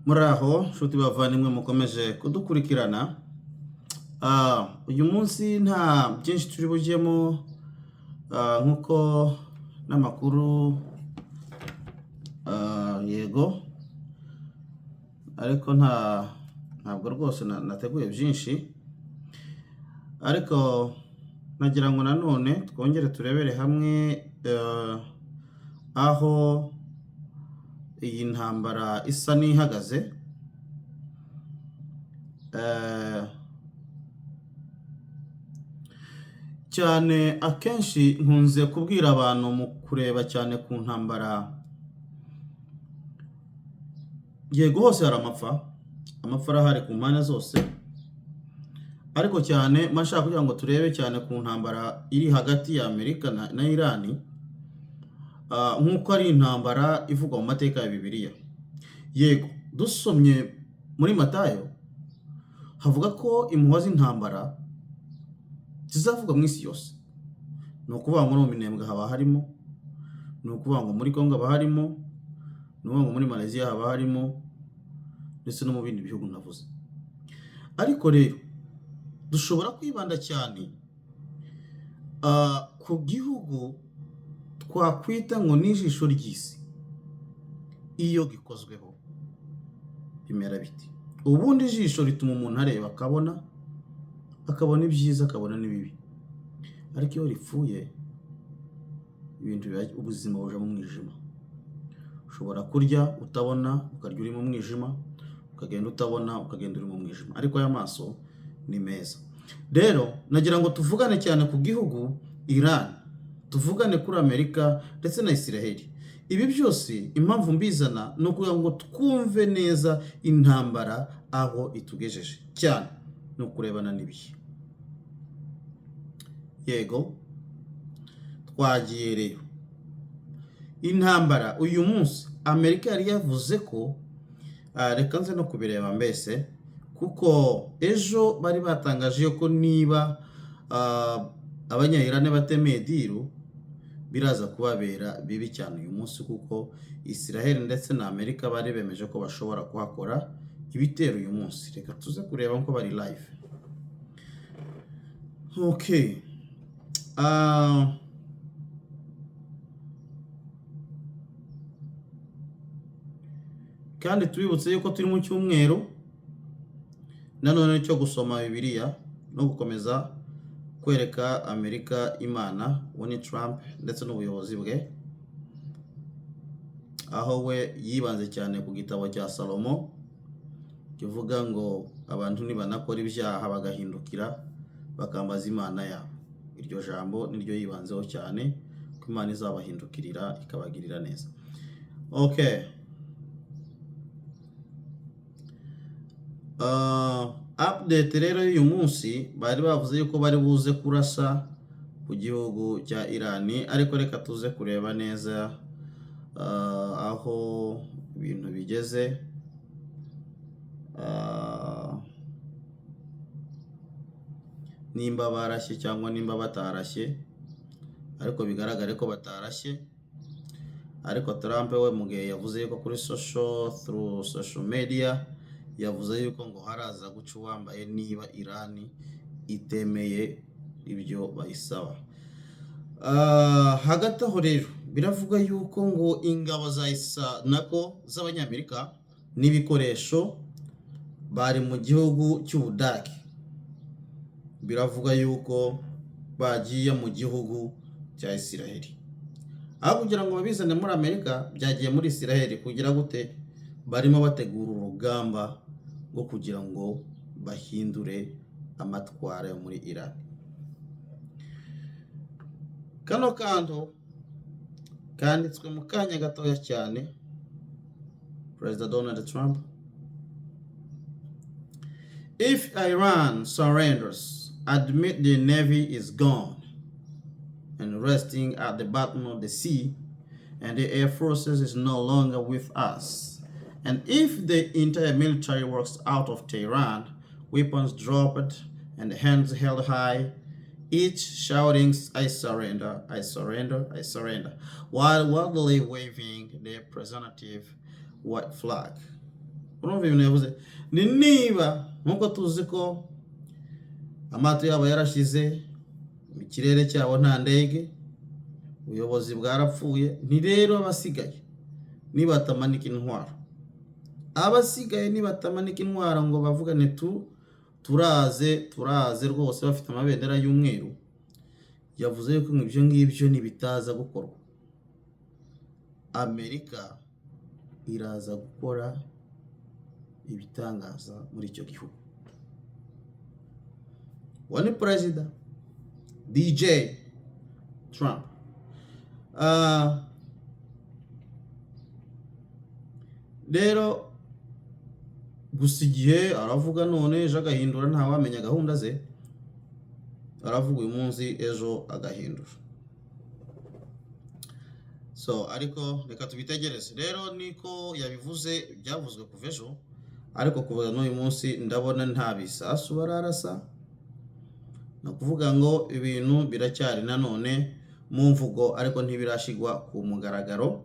Muraho nshuti bavandimwe mukomeje kudukurikirana. Uyu munsi nta byinshi turi bujyemo, nk'uko n'amakuru yego, ariko ntabwo rwose nateguye byinshi, ariko nagira ngo nanone twongere turebere hamwe aho iyi ntambara isa n'ihagaze. Cyane akenshi nkunze kubwira abantu mu kureba cyane ku ntambara, yego hose hari amapfa arahari ku mpande zose, ariko cyane mashaka kugira ngo turebe cyane ku ntambara iri hagati ya Amerika na Irani, nk'uko ari intambara ivugwa mu mateka ya Bibiliya. Yego dusomye muri Matayo havuga ko impuhwa z'intambara zizavuga mu isi yose. Ni ukuvuga ngo mu Minembwe haba harimo, ni ukuvuga ngo muri Kongo haba harimo, ni ukuvuga ngo muri Malaysia haba harimo, ndetse no mu bindi bihugu navuze. Ariko rero dushobora kwibanda cyane ku gihugu twakwita ngo n'ijisho ry'isi. Iyo gikozweho bimera biti. Ubundi ijisho rituma umuntu areba akabona ibyiza, akabona n'ibibi. Ariko iyo ripfuye ubuzima buja mu mwijima. Ushobora kurya utabona, ukarya uri mu mwijima, ukagenda utabona, ukagenda uri mu mwijima. Ariko aya maso ni meza. Rero nagira ngo tuvugane cyane ku gihugu Iran, tuvugane kuri Amerika ndetse na Israel. Ibi byose impamvu mbizana ni ukugira ngo twumve neza intambara aho itugejeje. Cyane ni ukurebana n'ibihe. Yego twagiye rero intambara uyu munsi Amerika yari yavuze ko, reka nze no kubireba mbese, kuko ejo bari batangaje ko niba abanyayirani batemeye diru biraza kubabera bibi cyane uyu munsi, kuko Israel ndetse na Amerika bari bemeje ko bashobora kuhakora ibitero uyu munsi. Reka tuze kureba ko bari live. Okay. Kandi tubibutse yuko turi mu cyumweru nanone cyo gusoma Bibiliya no gukomeza kwereka Amerika Imana, Donald Trump ndetse n'ubuyobozi bwe, aho we yibanze cyane ku gitabo cya Salomo kivuga ngo abantu nibanakora ibyaha bagahindukira bakambaza Imana yabo. Iryo jambo niryo yibanzeho cyane, ko Imana izabahindukirira ikabagirira neza. Okay. Update rero y'uyu munsi bari bavuze yuko bari buze kurasa ku gihugu cya Irani, ariko reka tuze kureba neza aho ibintu bigeze. Nimba barashye cyangwa nimba batarashye, ariko bigaragare ko batarashye. Ariko Trump we mu gihe yavuze yuko kuri social media yavuze yuko ngo haraza guca uwambaye niba Irani itemeye ibyo bayisaba. Hagati aho rero biravuga yuko ngo ingabo z'Abanyamerika n'ibikoresho bari mu gihugu cy'Ubudage. Biravuga yuko bagiye mu gihugu cya Israel. Aho kugira ngo babizane muri Amerika, byagiye muri Israel. Kugira gute? Barimo bategura urugamba rwo kugira ngo bahindure amatwara yo muri Iran. Kano kantu kanditswe mu kanya gatoya cyane. President Donald Trump: if Iran surrenders, admit the Navy is gone and resting at the bottom of the sea, and the Air Forces is no longer with us. And if the entire military works out of Tehran, weapons dropped and hands held high, each shouting, "I surrender, I surrender, I surrender," while wildly waving their representative white flag. urumva ibintu yavuze ni niba nkuko tuzi ko amato yabo yarashize mu kirere cyabo nta ndege, ubuyobozi bwarapfuye, ni rero abasigaye nibatamanika intwaro, abasigaye nibatamanika intwaro ngo bavugane turaze rwose bafite amabendera y'umweru, yavuze yuko ibyo ngibyo nibitaza gukorwa, Amerika iraza gukora ibitangaza muri icyo gihugu. Wani perezida DJ Trump rero gusa igihe aravuga none ejo agahindura, ntawamenya gahunda ze, aravuga uyu munsi ejo agahindura. So ariko reka tubitegereze rero, niko yabivuze, byavuzwe kuva ejo, ariko kuva n'uyu munsi ndabona nta bisasu bararasa, no kuvuga ngo ibintu biracyari nanone mu mvugo ariko ntibirashigwa ku mugaragaro.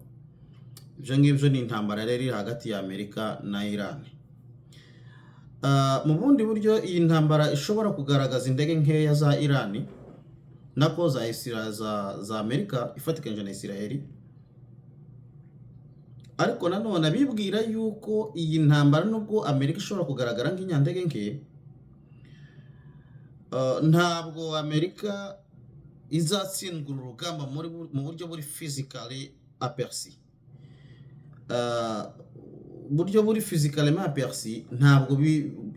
Ibyo ngibyo ni intambara rero iri hagati ya Amerika na Iran. Mu bundi buryo iyi ntambara ishobora kugaragaza indege nkeya za Iran nako za Amerika ifatikanyije na Israeli, ariko nanone bibwira yuko iyi ntambara nubwo Amerika ishobora kugaragara nk'inyandege nke, ntabwo Amerika izatsindwa urugamba mu buryo buri physically aperci. Buryo buri physically aperci ntabwo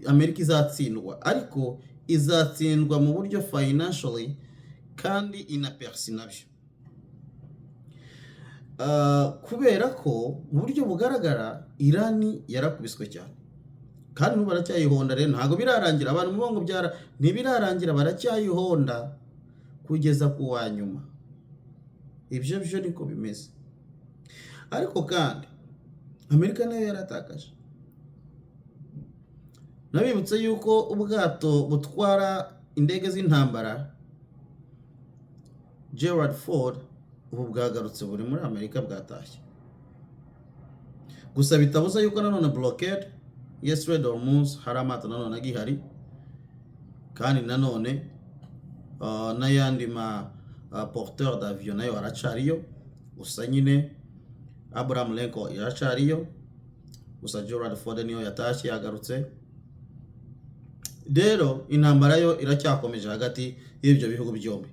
Amerika izatsindwa, ariko izatsindwa mu buryo financially kandi inaperci nabyo. Kubera ko mu buryo bugaragara Iran yarakubiswe cyane, kandi n'ubu baracyayihonda. Rero ntabwo birarangira, abantu mu bongo ntibirarangira, baracyayihonda kugeza ku wa nyuma. Ibyo byo niko bimeze, ariko kandi Amerika nayo yaratakaje. Nabibutse yuko ubwato butwara indege z'intambara Gerald Ford ubu bwagarutse buri muri Amerika, bwatashye. Gusa bitabuza yuko nanone blockade Strait of Hormuz hari amato nanone agihari, kandi nanone n'ayandi porteur d'avion nayo aracariyo. Gusa nyine Abraham Lincoln yaracariyo, gusa Gerald Ford niyo yatashye yagarutse. Rero intambara yo iracyakomeje hagati y'ibyo bihugu byombi,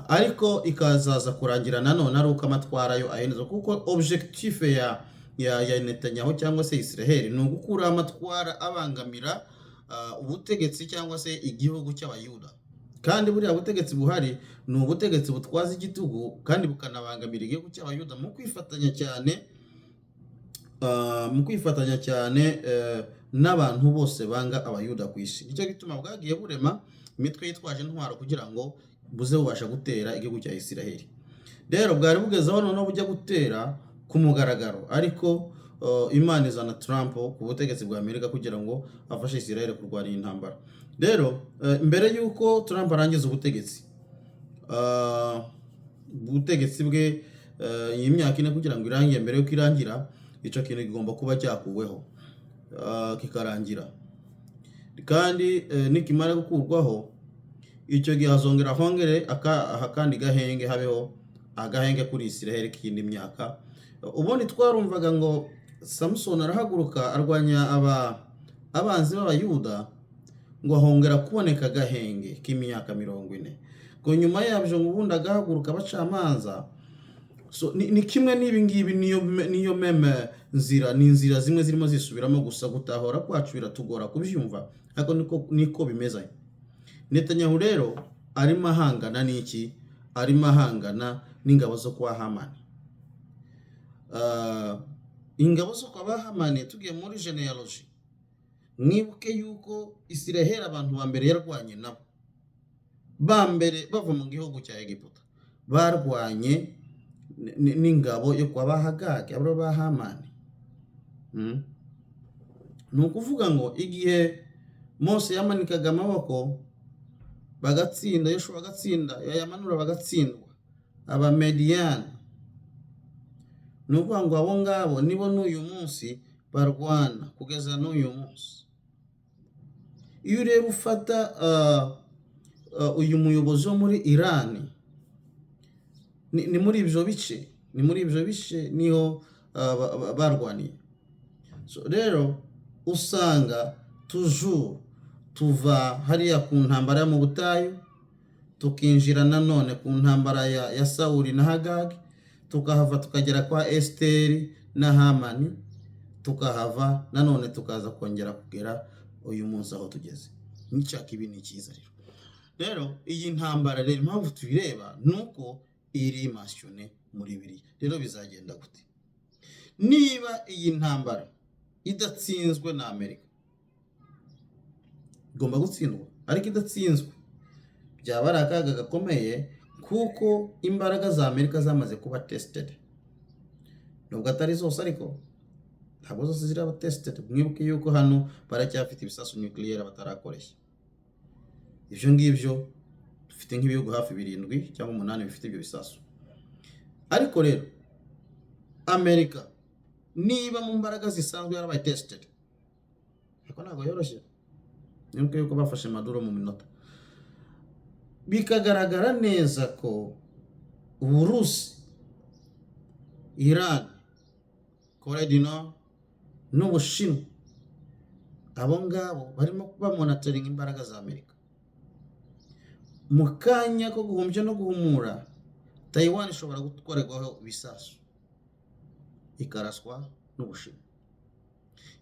ariko ikazaza kurangira nanone ari uko amatwara yo ahenze, kuko objectif ya Netanyahu cyangwa se Israel ni ugukura amatwara abangamira ubutegetsi cyangwa se igihugu cy'abayuda. Kandi buriya butegetsi buhari ni ubutegetsi butwaza igitugu kandi bukanabangamira igihugu cy'abayuda mu kwifatanya cyane n'abantu bose banga abayuda ku isi. Nicyo gituma bwagiye burema imitwe yitwaje intwaro kugira ngo buze bubasha gutera igihugu cya Israel. Rero bwari bugezeho noneho bujya gutera ku mugaragaro, ariko Imana izana Trump ku butegetsi bwa Amerika kugira ngo afashe Israel kurwanya iyi ntambara. Rero mbere yuko Trump arangiza ubutegetsi bwe iyi myaka ine kugira ngo irangiye, mbere yuko irangira icyo kintu kigomba kuba cyakuweho kikarangira, kandi nikimara gukurwaho icyo gihe hazongera hongere akandi gahenge, habeho agahenge kuri Israel k'indi myaka. Ubundi twarumvaga ngo Samson arahaguruka arwanya abanzi b'abayuda, ngo hongera kuboneka agahenge k'imyaka 40, ngo nyuma yabyo ngo ubundi agahaguruka abacamanza. So ni kimwe n'ibi ngibi, niyo meme nzira, ni inzira zimwe zirimo zisubiramo, gusa gutahora kwacu biratugora kubyumva, ariko niko bimeze. Netanyahu rero arimo ahangana n'iki? Arimo ahangana n'ingabo zo kwa Hamani. Ingabo zo kwa Hamani, tugiye muri genealogy, mwibuke yuko Israel abantu ba mbere yarwanye nabo, ba mbere bava mu gihugu cya Egiputa, barwanye n'ingabo yo kwa Hagagi, abo ba Hamani. Ni ukuvuga ngo igihe Mose yamanikaga amaboko bagatsinda, Yoshua bagatsinda, yayamanura bagatsindwa, Abamediyani, ni ukuvuga ngo abo ngabo nibo n'uyu munsi barwana kugeza n'uyu munsi. Iyo rero ufata uyu muyobozi wo muri Iran, ni muri ibyo bice niho barwaniye. So rero usanga toujours tuva hariya ku ntambara yo mu butayu tukinjira nanone ku ntambara ya Sawuli na Hagagi, tukahava tukagera kwa Esiteri na Hamani, tukahava nanone tukaza kongera kugera uyu munsi aho tugeze. N'icyaka ibi ni cyiza rero iyi ntambara rero impamvu tuyireba nuko iri mentionné muri Bibiliya. Rero bizagenda gute niba iyi ntambara idatsinzwe na Amerika? Igomba gutsindwa, ariko idatsinzwe byaba ari akaga gakomeye, kuko imbaraga za Amerika zamaze kuba tested. Nubwo atari zose, ariko ntabwo zose ziraba tested. Mwibuke yuko hano baracyafite ibisasu nucleaire batarakoresha. Ibyo ngibyo dufite nk'ibihugu hafi 7 cyangwa 8 bifite ibyo bisasu. Ariko rero Amerika niba mu mbaraga zisanzwe yarabaye tested, ariko ntabwo yoroshye. Mwibuke yuko bafashe Maduro mu minota. Bikagaragara neza ko Uburusi, Iran, Korea du Nord n'Ubushinwa, abo ngabo barimo kuba monitoring imbaraga za Amerika. Mu kanya ko guhumbya no guhumura, Taiwan ishobora gutwarwaho ibisasu ikaraswa n'Ubushinwa.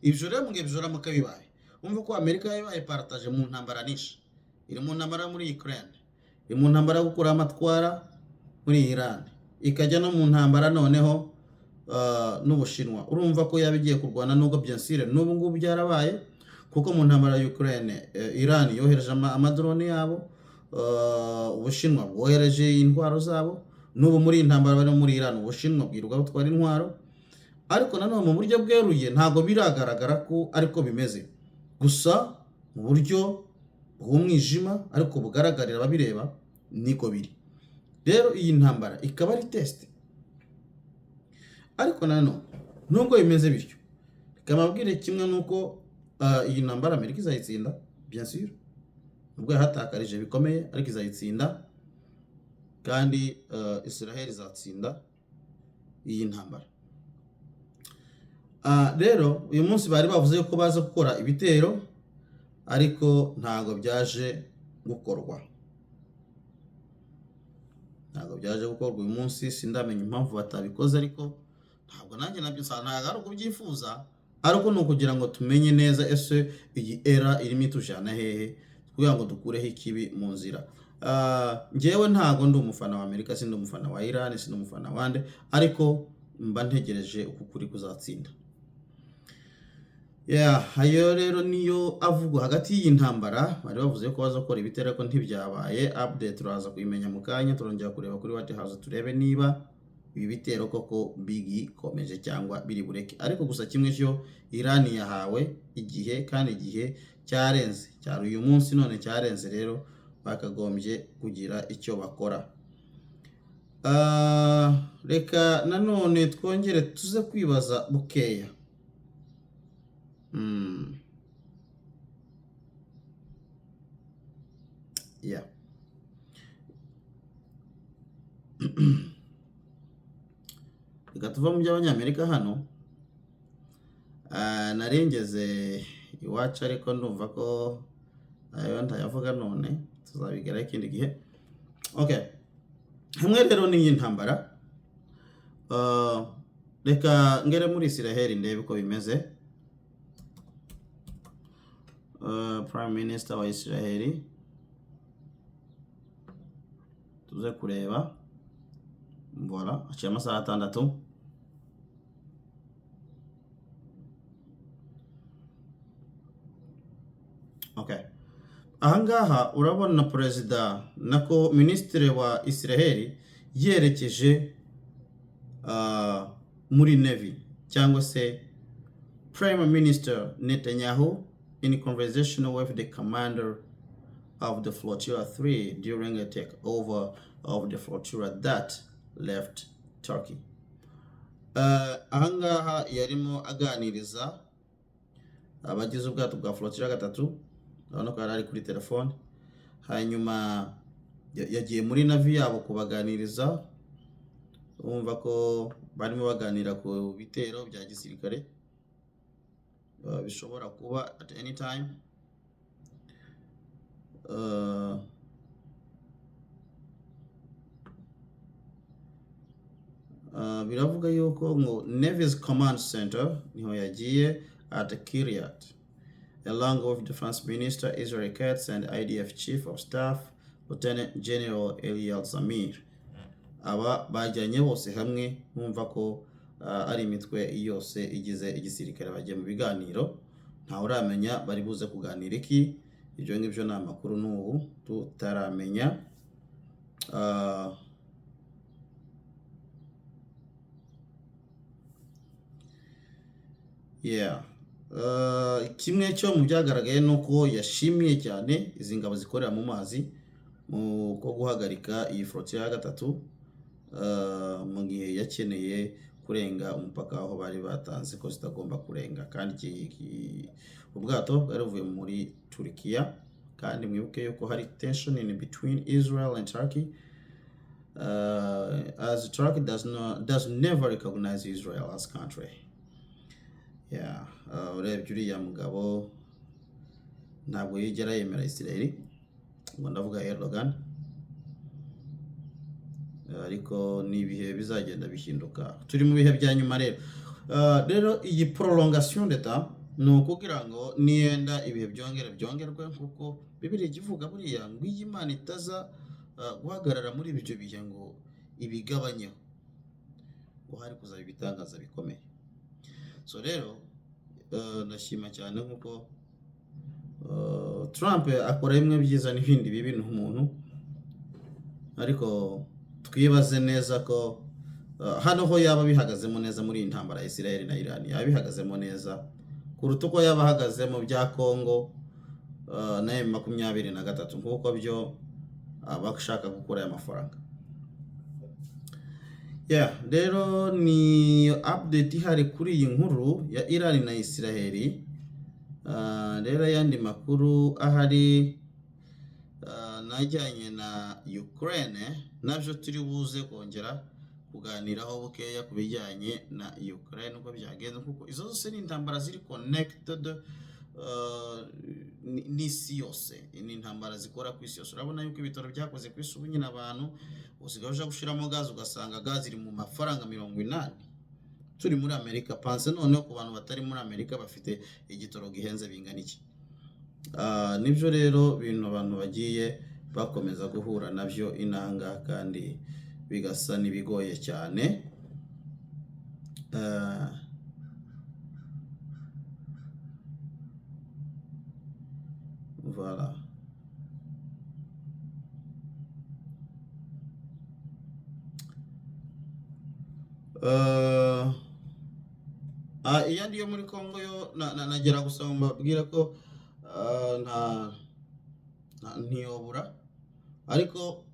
Ibyo rero mugabizora bibaye, umva ko Amerika yabaye partage mu ntambara nisha. Iri mu ntambara muri Ukraine, iri mu ntambara yo gukura amatwara muri Iran, ikajya no mu ntambara noneho n'Ubushinwa. Urumva ko yabigiye kurwana, nubwo bien sûr n'ubu ngubu byarabaye, kuko mu ntambara ya Ukraine Iran yohereje amadrone yabo, Ubushinwa bwohereje intwaro zabo. N'ubu muri intambara bari muri Iran, Ubushinwa bwirirwa butwara intwaro. Ariko nanone mu buryo bweruye ntabwo biragaragara ko ariko bimeze, gusa mu buryo bw'umwijima ariko bugaragarira ababireba niko biri. Rero iyi ntambara ikaba ari test. Ariko nanone nubwo bimeze bityo, bikamabwire kimwe nuko iyi ntambara Amerika izayitsinda bien sûr. Nubwo yahatakarije bikomeye, ariko izayitsinda, kandi Israel izatsinda iyi ntambara. Rero uyu munsi bari bavuze ko baza gukora ibitero, ariko ntago byaje gukorwa. Uyu munsi sindamenya impamvu batabikoze, ariko ntabwo nanjye nabyo ntabwo ari ukubyifuza, ariko ni ukugira ngo tumenye neza ese iyi era irimo itujana hehe, kugira ngo dukureho ikibi mu nzira. Njyewe ntago ndi umufana wa Amerika, sindi umufana wa Iran, sindi umufana wande, ariko mba ntegereje uko kuri kuzatsinda. Ayo rero niyo avugwa hagati y'iyi ntambara. Bari bavuze ko bazakora ibitero, ariko ntibyabaye. Update turaza kuyimenya mu kanya, turongera kureba kuri White House turebe niba ibi bitero koko bigikomeje cyangwa biri bureke. Ariko gusa kimwe cyo, Iran yahawe igihe, kandi igihe cyarenze, cyari uyu munsi none cyarenze. Rero bakagombye kugira icyo bakora. Reka nanone twongere tuze kwibaza bukeya. Reka tuva mu by'Abanyamerika hano. Narengeze iwacu, ariko ndumva ko ayo ntayavuga none, tuzabigeraho ikindi gihe. Hamwe rero n'iyi ntambara, reka ngere muri Israel ndebe uko bimeze. Prime Minister wa Israel, tuze kureba. Voilà, aciye amasaha 6. Ahangaha urabona perezida nako ministre wa Israel yerekeje muri Navy, cyangwa se Prime Minister Netanyahu in conversation with the commander of the Flotilla 3 during a takeover of the flotilla that left Turkey. Ahangaha yarimo aganiriza abagize ubwato bwa flotilla gatatu, urabona ko yari ari kuri telefone. Hanyuma yagiye muri navi yabo kubaganiriza, urumva ko barimo baganira ku bitero bya gisirikare bishobora kuba at any time. Biravuga yuko ngo Navy's Command Center niho yagiye at Kiryat, along with Defense Minister Israel Katz and IDF Chief of Staff Lieutenant General Eliel Zamir. Aba bajyanye bose hamwe, numva ko ari imitwe yose igize igisirikare bagiye mu biganiro. Ntawe uramenya bari buze kuganira iki, ibyo ngibyo ni amakuru n'ubu tutaramenya. Kimwe cyo mu byagaragaye nuko yashimiye cyane izi ngabo zikorera mu mazi mu ko guhagarika iyi flotilla ya gatatu mu gihe yakeneye kurenga umupaka aho bari batanze ko zitagomba kurenga, kandi ubwato bwari buvuye muri Turkiya, kandi mwibuke yuko hari tension in between Israel and Turkey, as Turkey does never recognize Israel as country. Urebye uriya mugabo ntabwo yigera yemera Israel, ngo ndavuga Erdogan, ariko ni ibihe bizagenda bihinduka. Turi mu bihe bya nyuma rero. Rero iyi prolongation d'etat ni ukugira ngo niyenda ibihe byongerwe, kuko Bibiliya ivuga buriya ngo iyi Imana itaza guhagarara muri ibyo bihe ngo ibigabanyeho, ngo hari kuzaba ibitangaza bikomeye. So rero ndashima cyane nkuko Trump akora bimwe byiza n'ibindi bibi n'umuntu, ariko twibaze neza ko hano ho yaba bihagazemo neza muri iyi ntambara ya Israel na Iran, yaba bihagazemo neza kuruta uko yaba ahagaze mu bya Congo na M23, nk'uko byo abashaka gukora aya mafaranga. Rero ni update ihari kuri iyi nkuru ya Iran na Israel. Rero ayandi makuru ahari najyanye na Ukraine, nabyo turi buze kongera kuganiraho bukeya ku bijyanye na Ukraine uko byagenze, kuko izo zose ni intambara ziri connected n'isi yose, ni intambara zikora ku isi yose. Urabona yuko ibitaro byakoze ku isi ubu nyine abantu usigaye uja gushiramo gazi ugasanga gazi iri mu mafaranga 80. Turi muri Amerika, panse noneho ku bantu batari muri Amerika bafite igitoro gihenze bingana iki. Nibyo rero bintu abantu bagiye bakomeza guhura nabyo inanga, kandi bigasa nibigoye cyane. Voilà. Iyandi yo muri Congo yo nagera gusaba mbabwira ko ntiyobura, ariko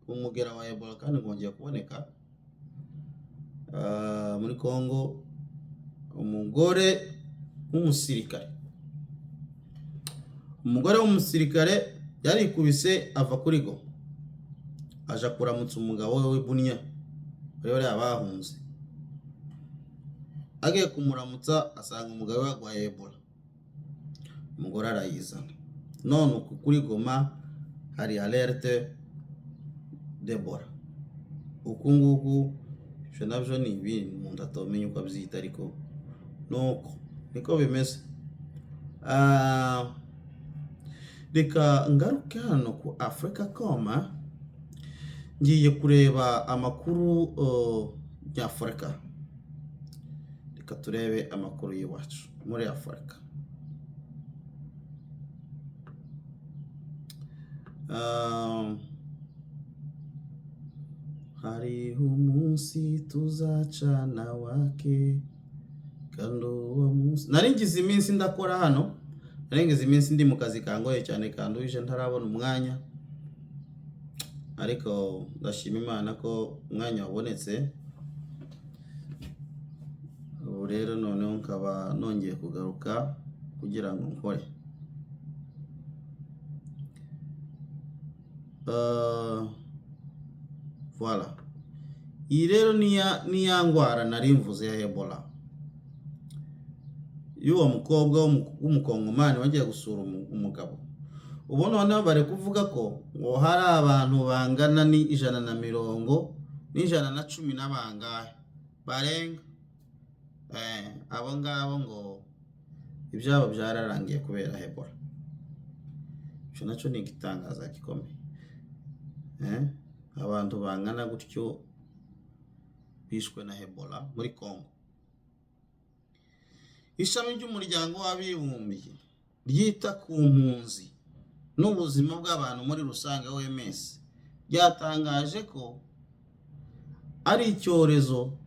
umugera wa Ebola kandi ngongeye kuboneka muri Congo. Umugore w'umusirikare yarikubise ava kuri go, aja kuramutsa umugabo we Bunya, rero abahunze. Agiye kumuramutsa asanga umugabo we agwaye Ebola, umugore arayizana. None kuri Goma hari alerte d'Ebola. Uku nguku je navyo ni ibintu umuntu atomenya uko abyita, ariko nuko niko bimeze. Reka ngaruke hano ku Africacom, ngiye kureba amakuru y'Afurika. Reka turebe amakuru y'iwacu muri Afurika. Hariho umunsi tuzacana wake, kandi uwo munsi naringize iminsi ndakora hano, naringize iminsi ndi mu kazi kangoye cyane kanduje ntarabona umwanya, ariko ndashima Imana ko umwanya wabonetse. Ubu rero noneho nkaba nongeye kugaruka kugira ngo nkore. Voilà. Iyi rero ni ya ndwara nari mvuze ya Ebola. Y'uwo mukobwa w'umukongomani wagiye gusura umugabo. Ubu noneho bari kuvuga ko ngo hari abantu bangana ni 110 n'110 n'abangahe barenga. Abo ngabo ngo ibyabo byararangiye kubera Ebola. Cyo nacyo ni igitangaza gikomeye. Abantu bangana gutyo bishwe na Ebola muri Congo. Ishami ry'umuryango w'abibumbye ryita ku mpunzi n'ubuzima bw'abantu muri rusange OMS ryatangaje ko ari icyorezo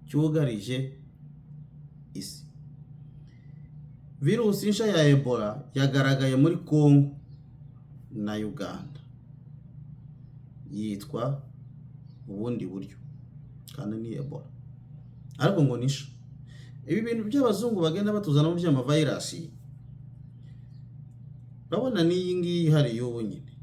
cyugarije isi. Virusi nshya ya Ebola yagaragaye muri Congo na Uganda. Yitwa ubundi buryo kandi ni Ebola, ariko ngo nisha. Ibi bintu by'abazungu bagenda batuzana mu by'amavirasi, urabona n'iyi ngiyi hari y'ubu nyine.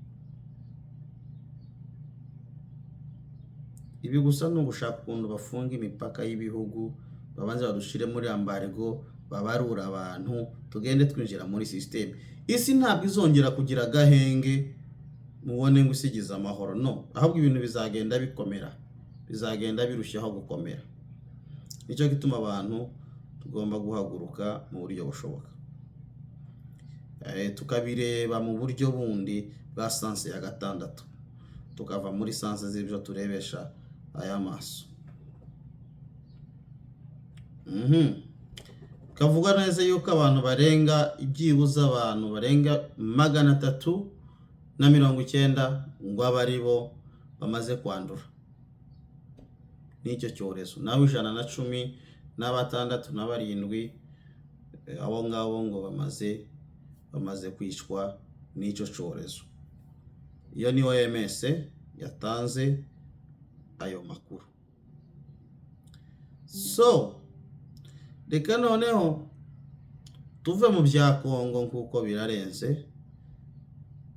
Ibi gusa no gushaka ukuntu bafunga imipaka y'ibihugu, babanza badushire muri ambargo, babarura abantu, tugende twinjira muri system. Isi ntabwo izongera kugira agahenge mubone ngo isigize amahoro, no. Ahubwo ibintu bizagenda bikomera, bizagenda birushaho gukomera. Nicyo gituma abantu tugomba guhaguruka mu buryo bushoboka. Tukabireba mu buryo bundi bwa sanse ya gatandatu, tukava muri sanse z'ibyo turebesha aya maso. Kavuga neza yuko abantu barenga ibyibuza abantu barenga 390 ngo abari bo bamaze kwandura n'icyo cyorezo. Nawe 110 n'abatandatu na 7 abo ngabo ngo bamaze kwicwa n'icyo cyorezo. Iyo ni OMS yatanze ayo makuru. So reka noneho tuve mu bya Kongo nkuko birarenze.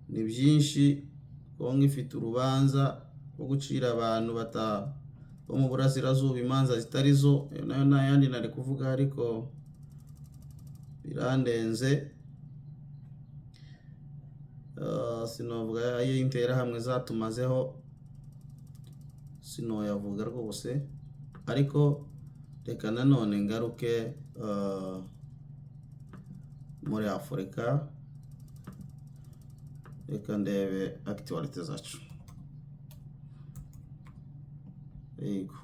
Ni byinshi. Kongo ifite urubanza rwo gucira abantu bo mu burasirazuba imanza zitari zo, nayo n'ayandi nari kuvuga ariko birandenze. Sinovuga ayo interahamwe zatumazeho, sinoyavuga rwose, ariko reka nanone ngaruke muri Afurika. Reka ndebe actualite zacu. Yego,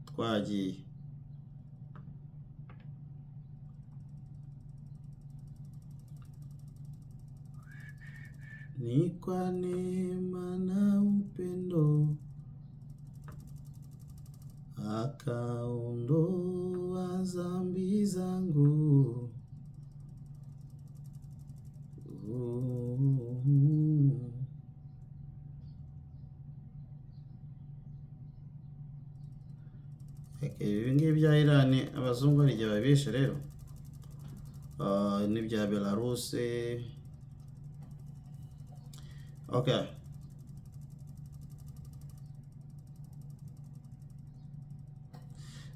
twagiye. Ni kwa neema na upendo akaondoa dhambi zangu. Ibi ngibi bya Iran abazungu ari igihe babishe rero. N'ibya Belarus. Okay.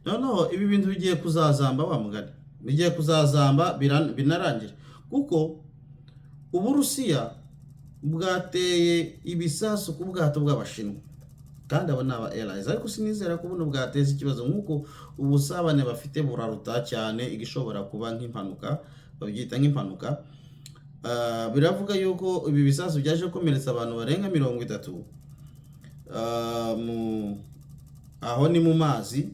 No, ibi bintu bigiye kuzazamba wa mugani. Bigiye kuzazamba binarangira. Kuko Uburusiya bwateye ibisasu ku bwato bw'Abashinwa. Kandi abo n'aba airlines, ariko sinizera ko buno bwateza ikibazo nk'uko ubusabane bafite buraruta cyane igishobora kuba nk'impanuka, babyita nk'impanuka. Biravuga yuko ibi bisasu byaje gukomeretsa abantu barenga 30 aho ni mu mazi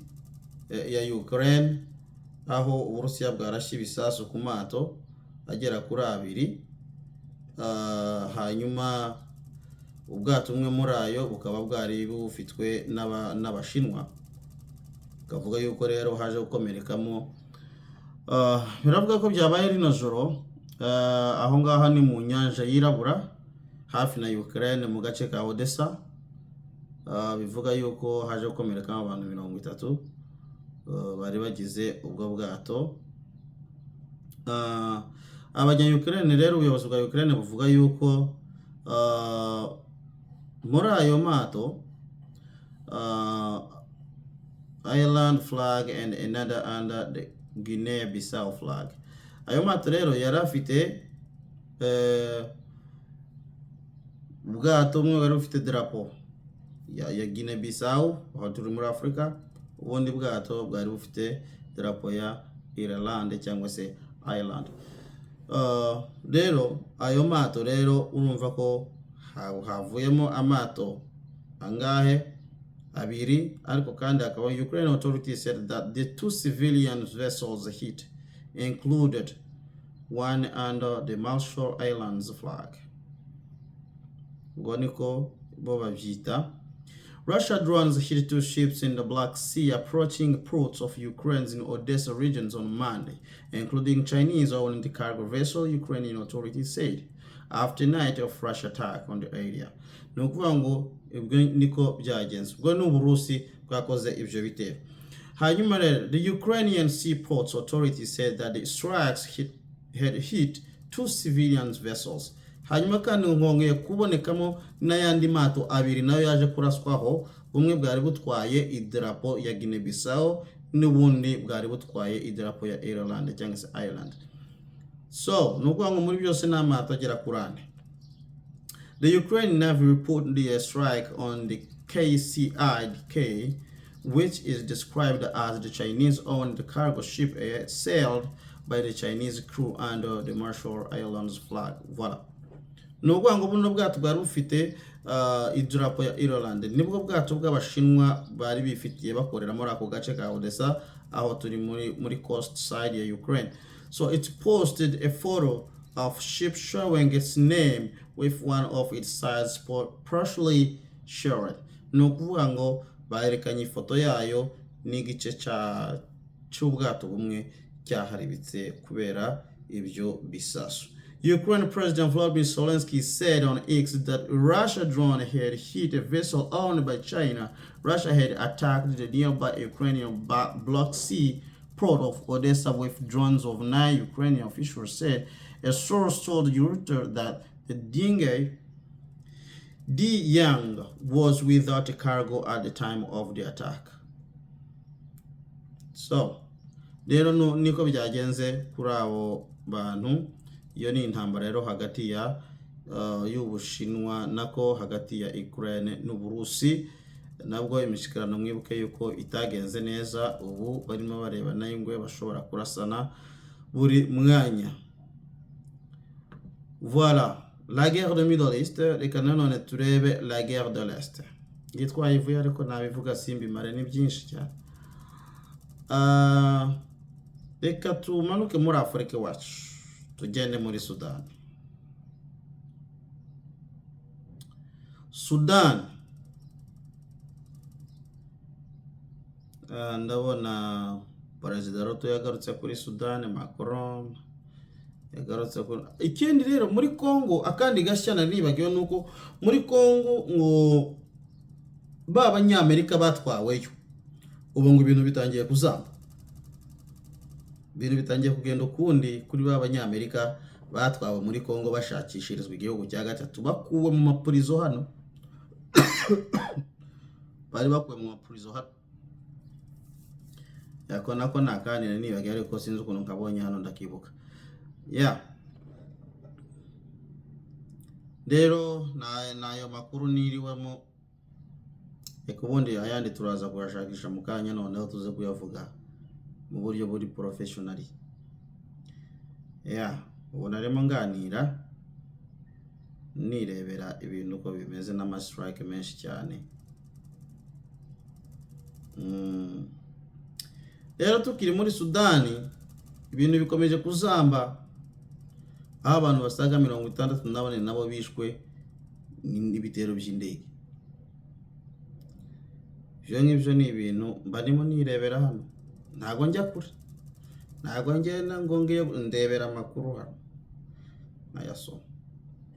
ya Ukraine, aho Uburusiya bwarashye ibisasu ku mato agera kuri 2. Hanyuma ubwato umwe muri ayo bukaba bwari bufitwe n'Abashinwa. Kavuga yuko rero haje gukomerekamo. Biravuga ko byabaye rino joro aho ngaha ni mu nyanja yirabura hafi na Ukraine mu gace ka Odessa. Bivuga yuko haje gukomerekamo abantu 30 bari bagize ubwo bwato. abanya-Ukraine rero ubuyobozi bwa Ukraine buvuga yuko muri ayo mato Ireland flag and another under the Guinea-Bissau flag. Ayo mato rero yari afite ubwato bumwe bwari bufite drapo ya Guinea-Bissau aho turi muri Afrika, ubundi bwato bwari bufite drapo ya Ireland cyangwa se Ireland. Rero ayo mato rero urumva ko havuyemo amato angahe abiri, ariko kandi akaba Ukraine authorities said that the two civilian vessels hit included one under the Marshall Islands flag. Goniko boba babyita. Russia drones hit two ships in the Black Sea approaching ports of Ukraine's in Odessa regions on Monday, including Chinese-owned cargo vessel, Ukrainian authorities said, after a night of Russia attack on the area. Nukuvuga ngo ibyo niko byagenze. Ubwo n'Uburusi bwakoze ibyo bitero. Hanyuma rero, the Ukrainian seaports authorities said that the strikes had hit two civilian vessels. Hanyuma kandi nkongeye kubonekamo n'ayandi mato abiri nayo yaje kuraswaho, bumwe bwari butwaye idarapo ya Guinea-Bissau n'ubundi bwari butwaye idarapo ya Ireland cyangwa se Ireland. So nukuvuga ngo muri byose n'amato agera kurane. The Ukrainian Navy reported a strike on the KCIK, which is described as the Chinese-owned cargo ship sailed by the Chinese crew under the Marshall Islands flag. Voilà. Nukuvuga ngo buno bwato bwari bufite idarapo ya Ireland, nibwo bwato bw'Abashinwa bari bifitiye bakorera muri ako gace ka Odessa aho turi muri coast side ya Ukraine. So it posted a photo of ship showing its name with one of its sides partially shorted. Nukuvuga ngo bayerekanye ifoto yayo n'igice cy'ubwato bumwe cyaharibitse kubera ibyo bisasu. Ukraine President Volodymyr Zelensky said on X that Russia drone had hit a vessel owned by China. Russia had attacked the nearby Ukrainian Black Sea port of Odessa with drones of 9, Ukrainian officials said. A source told Reuters that the dinghy Yang was without a cargo at the time of the attack. So, rero niko byagenze kuri abo bantu. Iyo ni intambara rero hagati ya y'Ubushinwa nako hagati ya Ukraine n'Uburusi, nabwo imishikirano mwibuke yuko itagenze neza, ubu barimo bareba nayingwe bashobora kurasana buri mwanya. Voilà, la guerre de Middle East. Reka nanone turebe la guerre de l'Est. Gitwayivuye ariko nabivuga simbi mare ni byinshi cyane. Reka tumanuke muri Afrika wacu tugende muri Sudan. Ndabona Perezida Ruto yagarutse kuri Sudan, Macron yagarutse kuri ikindi rero muri Congo. Akandi gashyana nibagiwe nuko muri Congo ngo b'Abanyamerika batwaweyo, ubu ngo ibintu bitangiye kuzamba, ibintu bitangiye kugenda ukundi kuri b'Abanyamerika batwawe muri Congo bashakishirizwa igihugu cya gatatu, bakuwe mu mapurizo hano bari bakuwe mu mapurizo hano. Yakona ko nakandi nibagiwe ariko sinzi ukuntu nkabonye hano ndakibuka. Rero nayo makuru niriwemo, ubundi ayandi turaza kuyashakisha mu kanya noneho tuze kuyavuga mu buryo buri professionally. Ubu narimo nganira nirebera ibintu uko bimeze n'amastrike menshi cyane. Rero tukiri muri Sudani, ibintu bikomeje kuzamba, aho abantu basaga 64 nabo bishwe n'ibitero by'indege. Ibyo ni ibintu barimo nirebera hano, ntago njya kure, ntago ngenda ngo ngiye ndebera amakuru hano nayasoma.